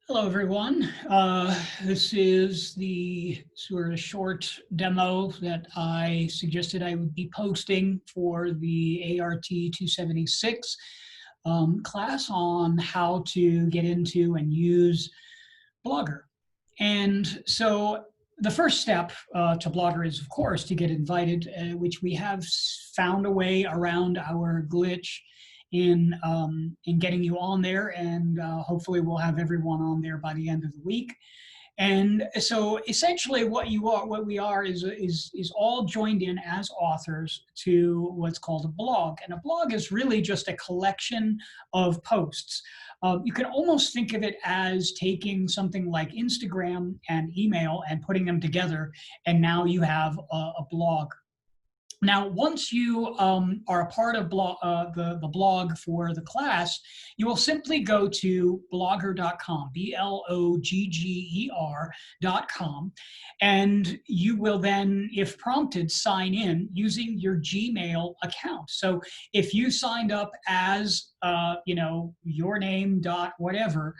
Hello, everyone. This is the sort of short demo that I suggested I would be posting for the ART276 class on how to get into and use Blogger. And so the first step to Blogger is, of course, to get invited, which we have found a way around our glitch in getting you on there, and hopefully we'll have everyone on there by the end of the week. And so essentially what we are is all joined in as authors to what's called a blog. And a blog is really just a collection of posts. You can almost think of it as taking something like Instagram and email and putting them together, and now you have a blog. Now, once you are a part of the blog for the class, you will simply go to blogger.com, blogger.com, and you will then, if prompted, sign in using your Gmail account. So if you signed up as, your name dot whatever,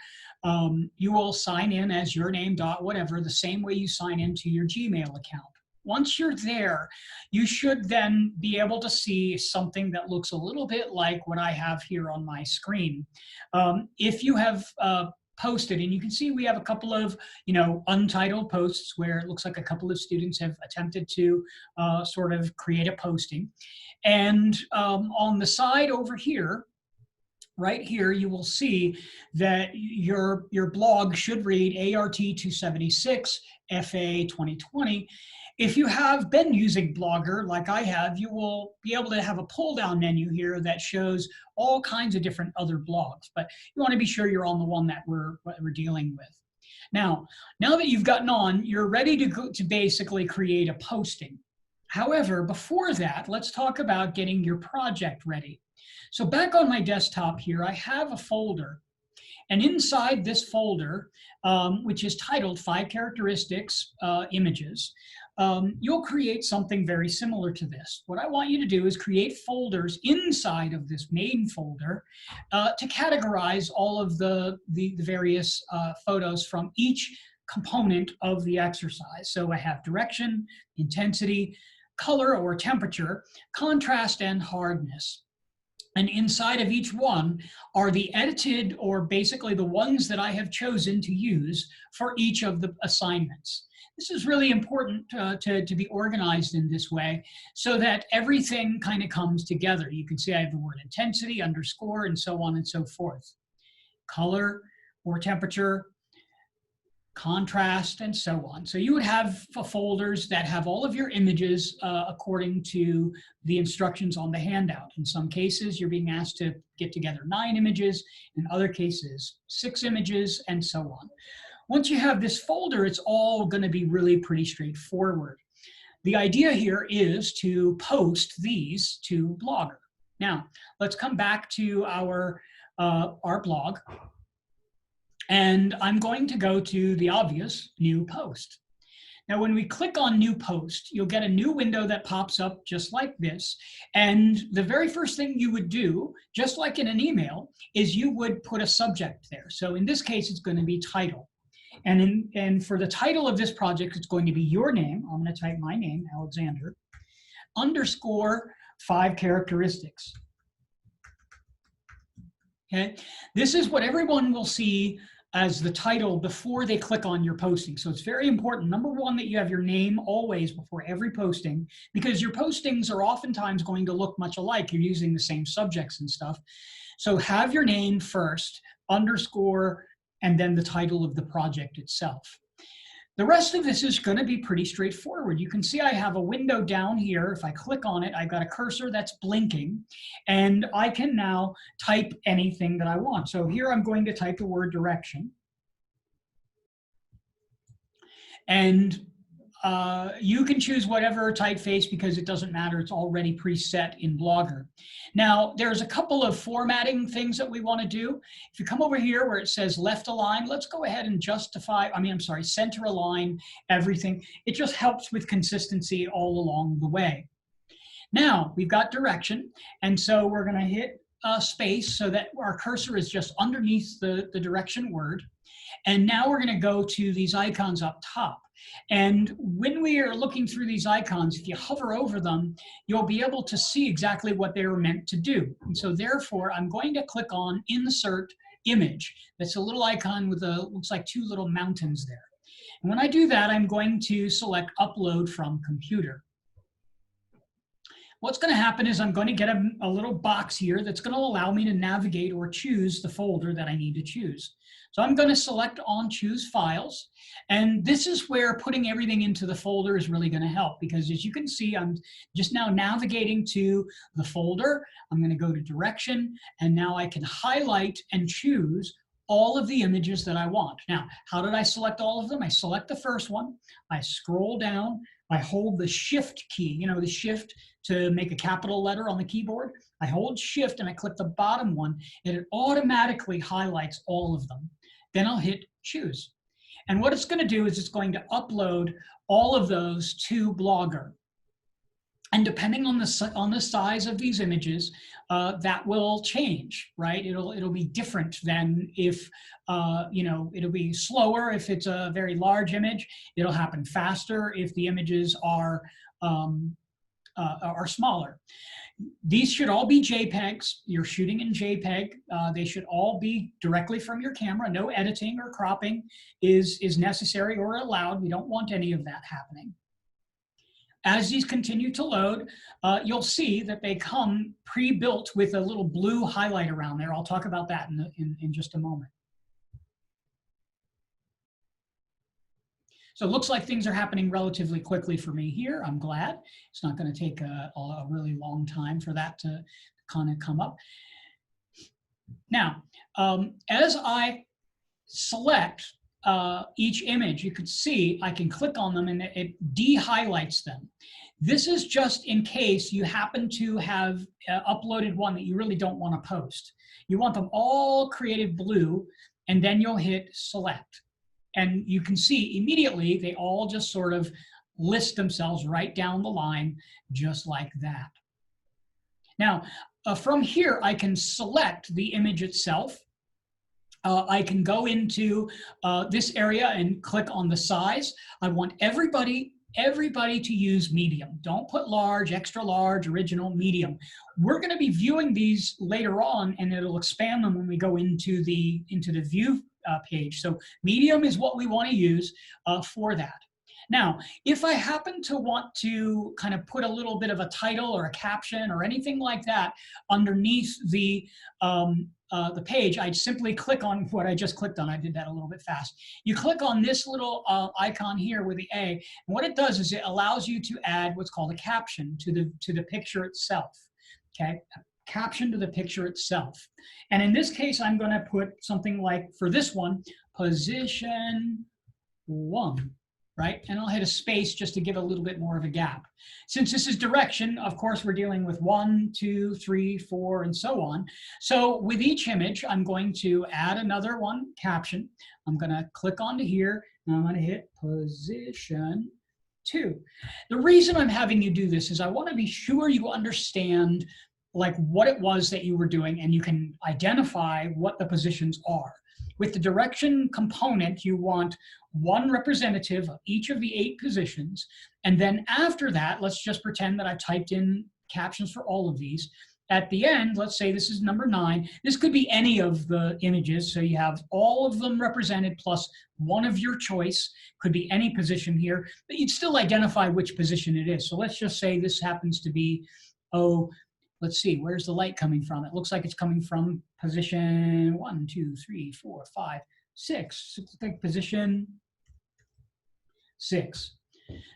you will sign in as your name dot whatever, the same way you sign into your Gmail account. Once you're there, you should then be able to see something that looks a little bit like what I have here on my screen. If you have posted, and you can see we have a couple of untitled posts where it looks like a couple of students have attempted to sort of create a posting. And on the side over here, right here, you will see that your blog should read ART276 FA 2020. If you have been using Blogger like I have, you will be able to have a pull-down menu here that shows all kinds of different other blogs, but you want to be sure you're on the one that we're dealing with. Now that you've gotten on, you're ready to basically create a posting. However, before that, let's talk about getting your project ready. So back on my desktop here, I have a folder. And inside this folder, which is titled 5 Characteristics Images, you'll create something very similar to this. What I want you to do is create folders inside of this main folder to categorize all of the various photos from each component of the exercise. So I have direction, intensity, color or temperature, contrast, and hardness. And inside of each one are the edited, or basically the ones that I have chosen to use for each of the assignments. This is really important to be organized in this way so that everything kind of comes together. You can see I have the word intensity, underscore, and so on and so forth. Color or temperature, contrast, and so on. So you would have folders that have all of your images according to the instructions on the handout. In some cases, you're being asked to get together 9 images. In other cases, 6 images, and so on. Once you have this folder, it's all going to be really pretty straightforward. The idea here is to post these to Blogger. Now, let's come back to our blog. And I'm going to go to the obvious new post. Now, when we click on new post, you'll get a new window that pops up just like this. And the very first thing you would do, just like in an email, is you would put a subject there. So in this case, it's going to be title. And for the title of this project, it's going to be your name. I'm going to type my name, Alexander, underscore 5 characteristics. Okay, this is what everyone will see as the title before they click on your posting. So it's very important, number one, that you have your name always before every posting, because your postings are oftentimes going to look much alike. You're using the same subjects and stuff. So have your name first, underscore, and then the title of the project itself. The rest of this is going to be pretty straightforward. You can see I have a window down here. If I click on it, I've got a cursor that's blinking, and I can now type anything that I want. So here I'm going to type the word direction. And you can choose whatever typeface because it doesn't matter. It's already preset in Blogger. Now, there's a couple of formatting things that we want to do. If you come over here where it says left align, let's go ahead and center align everything. It just helps with consistency all along the way. Now, we've got direction, and so we're going to hit space so that our cursor is just underneath the direction word. And now we're going to go to these icons up top. And when we are looking through these icons, if you hover over them, you'll be able to see exactly what they were meant to do. And so therefore, I'm going to click on Insert Image. That's a little icon with looks like two little mountains there. And when I do that, I'm going to select Upload from Computer. What's going to happen is I'm going to get a little box here that's going to allow me to navigate or choose the folder that I need to choose. So I'm going to select on Choose Files, and this is where putting everything into the folder is really going to help, because as you can see, I'm just now navigating to the folder. I'm going to go to Direction, and now I can highlight and choose all of the images that I want. Now, how did I select all of them? I select the first one, I scroll down, I hold the Shift key, you know, the Shift to make a capital letter on the keyboard. I hold Shift and I click the bottom one, and it automatically highlights all of them. Then I'll hit Choose. And what it's going to do is it's going to upload all of those to Blogger. And depending on the size of these images, that will change, right? It'll be different than if you know, it'll be slower if it's a very large image. It'll happen faster if the images are smaller. These should all be JPEGs. You're shooting in JPEG. They should all be directly from your camera. No editing or cropping is necessary or allowed. We don't want any of that happening. As these continue to load, you'll see that they come pre-built with a little blue highlight around there. I'll talk about that in just a moment. So it looks like things are happening relatively quickly for me here. I'm glad. It's not going to take a really long time for that to kind of come up. Now, as I select each image, you can see I can click on them and it de-highlights them. This is just in case you happen to have uploaded one that you really don't want to post. You want them all created blue, and then you'll hit Select. And you can see immediately they all just sort of list themselves right down the line, just like that. Now, from here, I can select the image itself. I can go into this area and click on the size. I want everybody to use medium. Don't put large, extra large, original, medium. We're going to be viewing these later on, and it'll expand them when we go into the view page. So medium is what we want to use for that. Now, if I happen to want to kind of put a little bit of a title or a caption or anything like that underneath the page, I'd simply click on what I just clicked on. I did that a little bit fast. You click on this little icon here with the A, and what it does is it allows you to add what's called a caption to the picture itself. Okay, a caption to the picture itself. And in this case, I'm going to put something like, for this one, position 1. Right? And I'll hit a space just to give a little bit more of a gap. Since this is direction, of course, we're dealing with 1, 2, 3, 4, and so on. So with each image, I'm going to add another one, caption. I'm going to click onto here, and I'm going to hit position 2. The reason I'm having you do this is I want to be sure you understand like what it was that you were doing, and you can identify what the positions are. With the direction component, you want one representative of each of the 8 positions. And then after that, let's just pretend that I've typed in captions for all of these. At the end, let's say this is number 9. This could be any of the images. So you have all of them represented plus one of your choice. Could be any position here, but you'd still identify which position it is. So let's just say this happens to be, oh, let's see, where's the light coming from? It looks like it's coming from position 1, 2, 3, 4, 5, 6. It's like position 6.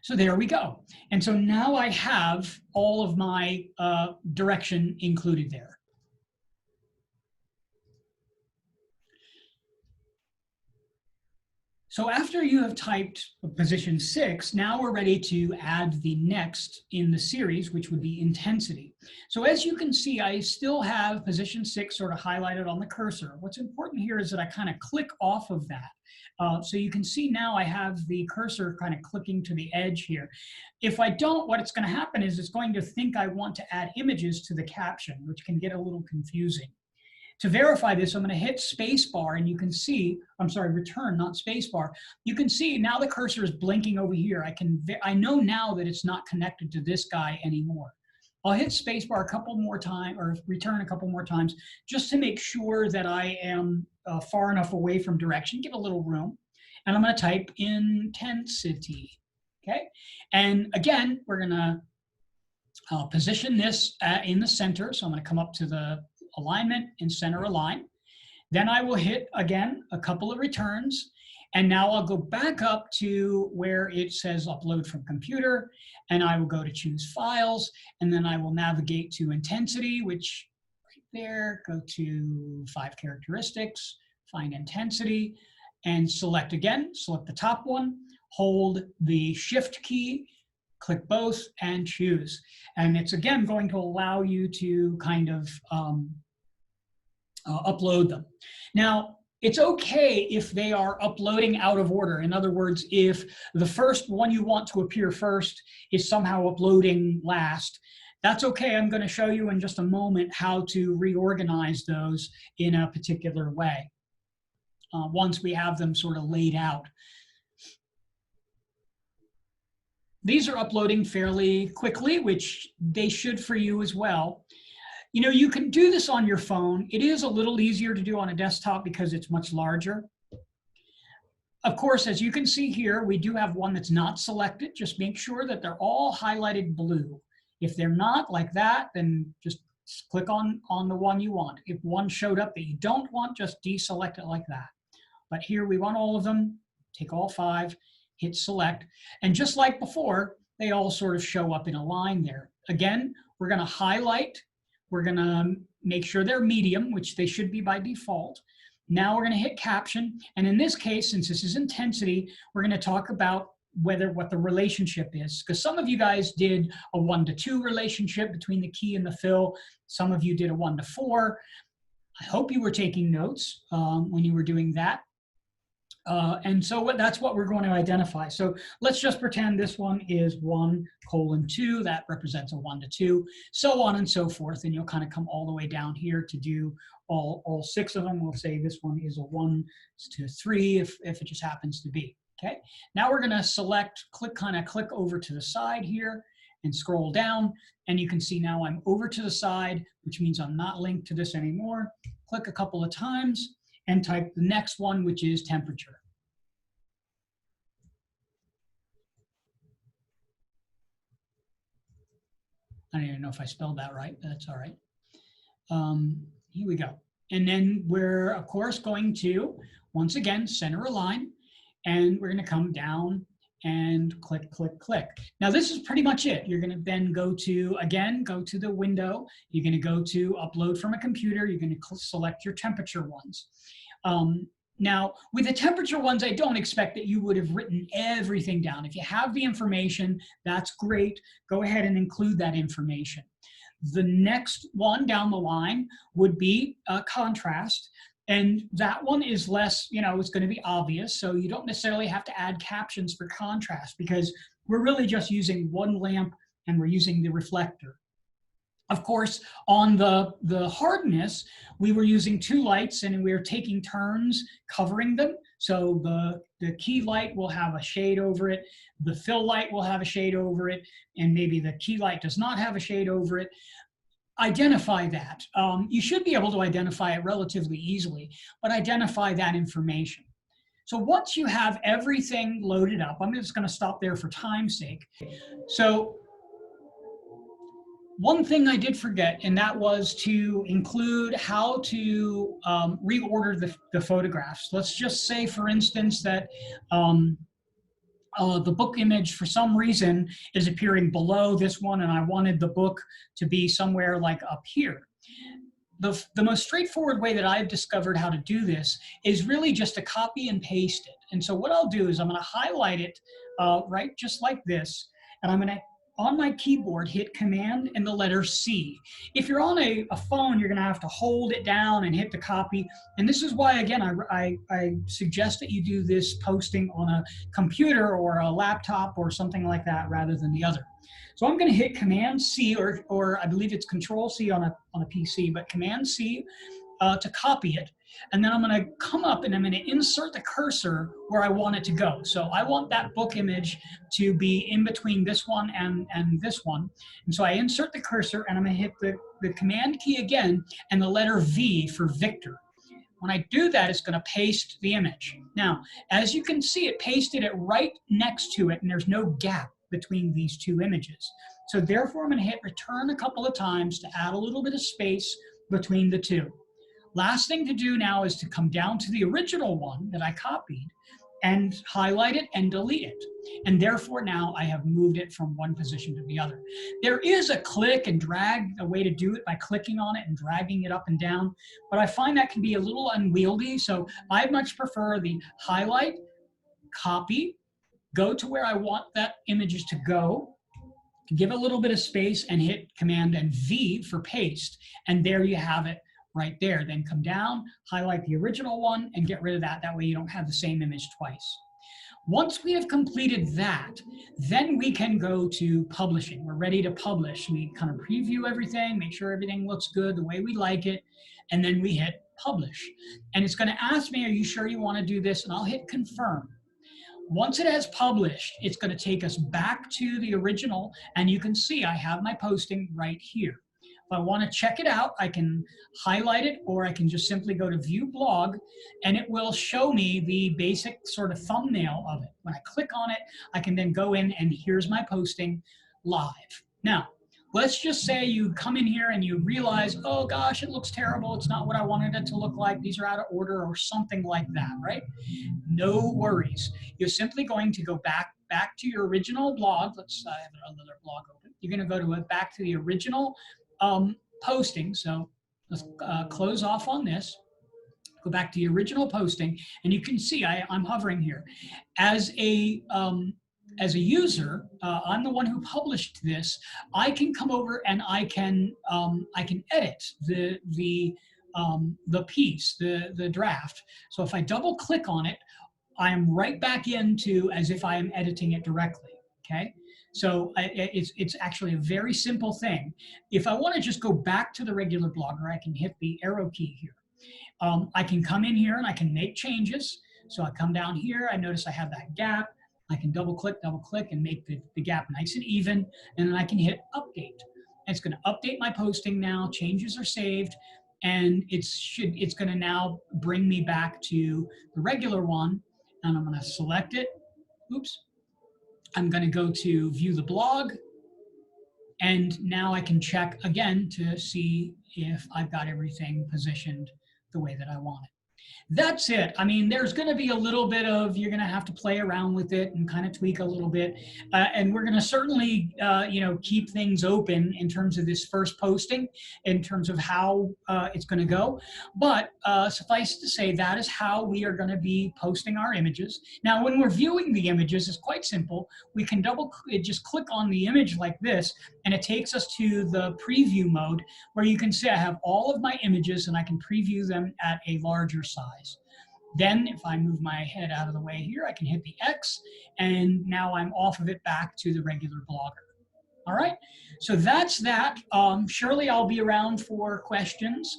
So there we go. And so now I have all of my direction included there. So after you have typed position 6, now we're ready to add the next in the series, which would be intensity. So as you can see, I still have position 6 sort of highlighted on the cursor. What's important here is that I kind of click off of that. So you can see now I have the cursor kind of clicking to the edge here. If I don't, what it's going to happen is it's going to think I want to add images to the caption, which can get a little confusing. To verify this, I'm going to hit spacebar, and you can see, I'm sorry, return, not spacebar. You can see now the cursor is blinking over here. I know now that it's not connected to this guy anymore. I'll hit spacebar a couple more times, or return a couple more times, just to make sure that I am far enough away from direction, give a little room. And I'm going to type intensity, okay? And again, we're going to position this in the center. So I'm going to come up to the alignment and center align. Then I will hit, again, a couple of returns. And now I'll go back up to where it says upload from computer, and I will go to choose files, and then I will navigate to intensity, which right there, go to 5 characteristics, find intensity, and select again, select the top one, hold the shift key, click both, and choose. And it's again going to allow you to kind of upload them. Now, it's okay if they are uploading out of order. In other words, if the first one you want to appear first is somehow uploading last, that's okay. I'm going to show you in just a moment how to reorganize those in a particular way once we have them sort of laid out. These are uploading fairly quickly, which they should for you as well. You know, you can do this on your phone. It is a little easier to do on a desktop because it's much larger. Of course, as you can see here, we do have one that's not selected. Just make sure that they're all highlighted blue. If they're not like that, then just click on the one you want. If one showed up that you don't want, just deselect it like that. But here we want all of them. Take all 5, hit select. And just like before, they all sort of show up in a line there. Again, we're going to highlight. We're going to make sure they're medium, which they should be by default. Now we're going to hit caption. And in this case, since this is intensity, we're going to talk about what the relationship is. Because some of you guys did a 1:2 relationship between the key and the fill. Some of you did a 1:4. I hope you were taking notes when you were doing that. And so that's what we're going to identify. So let's just pretend this one is 1:2. That represents a 1:2, so on and so forth. And you'll kind of come all the way down here to do all 6 of them. We'll say this one is a 1:3 if it just happens to be. Okay. Now we're going to select, kind of click over to the side here and scroll down. And you can see now I'm over to the side, which means I'm not linked to this anymore. Click a couple of times and type the next one, which is temperature. I don't even know if I spelled that right, but that's all right. Here we go. And then we're, of course, going to, once again, center align, and we're going to come down and click, click, click. Now, this is pretty much it. You're going to then go to, again, go to the window. You're going to go to upload from a computer. You're going to select your temperature ones. Now, with the temperature ones, I don't expect that you would have written everything down. If you have the information, that's great. Go ahead and include that information. The next one down the line would be contrast. And that one is less, you know, it's going to be obvious. So you don't necessarily have to add captions for contrast because we're really just using one lamp and we're using the reflector. Of course, on the hardness, we were using 2 lights and we were taking turns covering them. So the key light will have a shade over it, the fill light will have a shade over it, and maybe the key light does not have a shade over it. Identify that. You should be able to identify it relatively easily, but identify that information. So once you have everything loaded up, I'm just going to stop there for time's sake. So one thing I did forget, and that was to include how to reorder the photographs. Let's just say, for instance, that the book image for some reason is appearing below this one, and I wanted the book to be somewhere like up here. The most straightforward way that I've discovered how to do this is really just to copy and paste it. And so what I'll do is I'm going to highlight it right just like this, and I'm going to, on my keyboard, hit Command and the letter C. If you're on a phone, you're going to have to hold it down and hit the copy. And this is why, again, I suggest that you do this posting on a computer or a laptop or something like that rather than the other. So I'm going to hit Command C, or I believe it's Control C on a PC, but Command C. to copy it. And then I'm going to come up and I'm going to insert the cursor where I want it to go. So I want that book image to be in between this one and this one. And so I insert the cursor and I'm going to hit the command key again and the letter V for Victor. When I do that, it's going to paste the image. Now, as you can see, it pasted it right next to it, and there's no gap between these two images. So therefore, I'm going to hit return a couple of times to add a little bit of space between the two. Last thing to do now is to come down to the original one that I copied and highlight it and delete it. And therefore now I have moved it from one position to the other. There is a click and drag, a way to do it by clicking on it and dragging it up and down, but I find that can be a little unwieldy. So I much prefer the highlight, copy, go to where I want that images to go, give a little bit of space and hit Command and V for paste. And there you have it right there. Then come down, highlight the original one and get rid of that. That way you don't have the same image twice. Once we have completed that, then we can go to publishing. We're ready to publish. We kind of preview everything, make sure everything looks good the way we like it, and then we hit publish. And it's going to ask me, are you sure you want to do this? And I'll hit confirm. Once it has published, it's going to take us back to the original, and you can see I have my posting right here. If I want to check it out, I can highlight it, or I can just simply go to View Blog, and it will show me the basic sort of thumbnail of it. When I click on it, I can then go in, and here's my posting live. Now, let's just say you come in here and you realize, oh gosh, it looks terrible. It's not what I wanted it to look like. These are out of order or something like that, right? No worries. You're simply going to go back to your original blog. Let's I have another blog open. You're going to go to back to the original posting. So let's close off on this. Go back to the original posting, and you can see I'm hovering here. As a user, I'm the one who published this. I can come over and I can edit the piece, the draft. So if I double click on it, I am right back into as if I am editing it directly. Okay. So it's actually a very simple thing. If I want to just go back to the regular blogger, I can hit the arrow key here. I can come in here and I can make changes. So I come down here, I notice I have that gap. I can double click and make the gap nice and even, and then I can hit update. It's going to update my posting now, changes are saved, and it's going to now bring me back to the regular one, and I'm going to select it. Oops. I'm going to go to view the blog, and now I can check again to see if I've got everything positioned the way that I want it. That's it. I mean, there's going to be a little bit of, you're going to have to play around with it and kind of tweak a little bit. And we're going to certainly, keep things open in terms of this first posting, in terms of how it's going to go. But suffice to say, that is how we are going to be posting our images. Now, when we're viewing the images, it's quite simple. We can just click on the image like this, and it takes us to the preview mode, where you can see I have all of my images and I can preview them at a larger size. Then if I move my head out of the way here, I can hit the X, and now I'm off of it back to the regular blogger. All right, so that's that. Surely I'll be around for questions.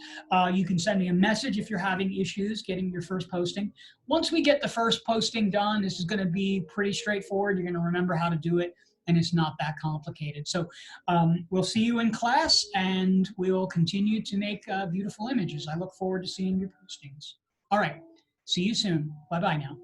You can send me a message if you're having issues getting your first posting. Once we get the first posting done, this is going to be pretty straightforward. You're going to remember how to do it, and it's not that complicated. So we'll see you in class, and we'll continue to make beautiful images. I look forward to seeing your postings. All right, see you soon. Bye-bye now.